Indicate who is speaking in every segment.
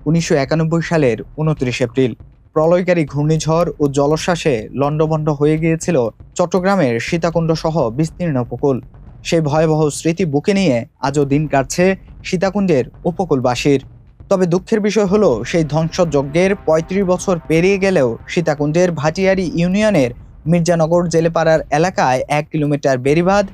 Speaker 1: 1991 সালের 29 এপ্রিল প্রলয়কারী ঘূর্ণিঝড় ও জলোচ্ছ্বাসে লণ্ডভণ্ড হয়ে গিয়েছিল চট্টগ্রামের সীতাকুণ্ড সহ বিস্তীর্ণ উপকূল। সেই ভয়াবহ স্মৃতি বুকে নিয়ে আজও দিন কাটছে সীতাকুণ্ডের উপকূলবাসীর। তবে দুঃখের বিষয় হলো, সেই ধ্বংসযজ্ঞের ৩৫ বছর পেরিয়ে গেলেও সীতাকুণ্ডের ভাটিয়ারি ইউনিয়নের মির্জানগর জেলেপাড়ার এলাকায় 1 কিলোমিটার বেড়িবাঁধ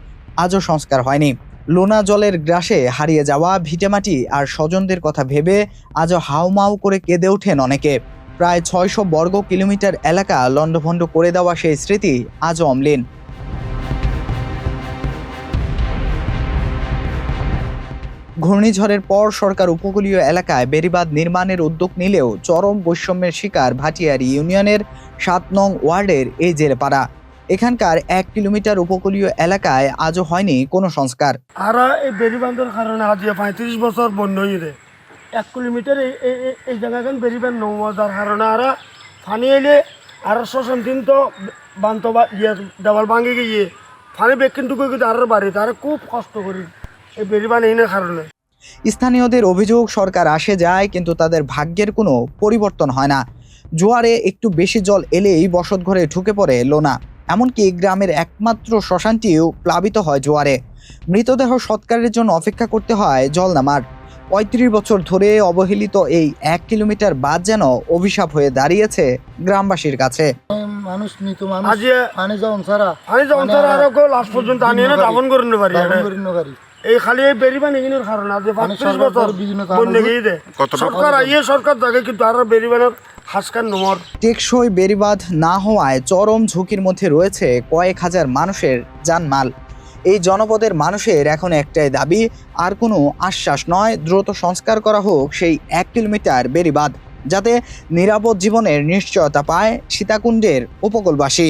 Speaker 1: আজও সংস্কার হয়নি। লোনা জলের গ্রাসে হারিয়ে যাওয়া ভিটেমাটি আর স্বজনদের কথা ভেবে আজও হাউমাউ করে কেঁদে ওঠেন অনেকে। প্রায় ৬০০ বর্গ কিলোমিটার এলাকা লণ্ডভণ্ড করে দেওয়া সেই স্মৃতি আজও অম্লিন। ঘূর্ণিঝড়ের পর সরকার উপকূলীয় এলাকায় বেড়িবাঁধ নির্মাণের উদ্যোগ নিলেও চরম বৈষম্যের শিকার ভাটিয়ারি ইউনিয়নের ৭ নং ওয়ার্ডের এই জেলেপাড়া। এখানকার 1 কিলোমিটার উপকূলীয় এলাকায় আজও হয়নি কোনো সংস্কার।
Speaker 2: আর এই বেড়িবাঁধের কারণে আজ ৩৫ বছর বন্ধ হয়ে যায়। 1 কিলোমিটার এই জায়গাখান বেড়িবাঁধ নৌযার কারণে আর পানি এলে আর শ্মশান দিন তো বান্ত দেওয়াল ভাঙে গিয়ে পানি বেকিনটুকু কিন্তু আর বাড়িতে আর খুব কষ্ট করি এই বেড়িবাঁধ এনের কারণে।
Speaker 1: স্থানীয়দের অভিযোগ, সরকার আসে যায় কিন্তু তাদের ভাগ্যের কোনো পরিবর্তন হয় না। জোয়ারে একটু বেশি জল এলেই বসতঘরে ঢুকে পড়ে লোনা। এমনকি গ্রামের একমাত্র শ্মশানটিও প্লাবিত হয় জোয়ারে। মৃতদেহ সৎকারের জন্য অপেক্ষা করতে হয় জল নামার। ৩৫ বছর ধরে অবহেলিত এই 1 কিলোমিটার বাঁধ যেন অভিশাপ হয়ে দাঁড়িয়েছে গ্রামবাসীর কাছে।
Speaker 3: মানুষ মৃত মানুষ পানি যাওন ছাড়া
Speaker 2: আর লাস্ট পর্যন্ত আনিয়ে না দাফন করে নিতে পারি এই খালি এই বেড়িবাঁধ এগিনের কারণে আজ ৩৫ বছর বন্ধ গিয়ে দেয় সরকার আইয়ে সরকার থাকে কিন্তু আর বেড়িবাঁধের হাসকার নম্বর
Speaker 1: টেকসই বেড়িবাঁধ না হওয়ায় চরম ঝুঁকির মধ্যে রয়েছে কয়েক হাজার মানুষের জানমাল। এই জনপদের মানুষের এখন একটাই দাবি, আর কোনো আশ্বাস নয়, দ্রুত সংস্কার করা হোক সেই 1 কিলোমিটার বেড়িবাঁধ, যাতে নিরাপদ জীবনের নিশ্চয়তা পায় সীতাকুণ্ডের উপকূলবাসী।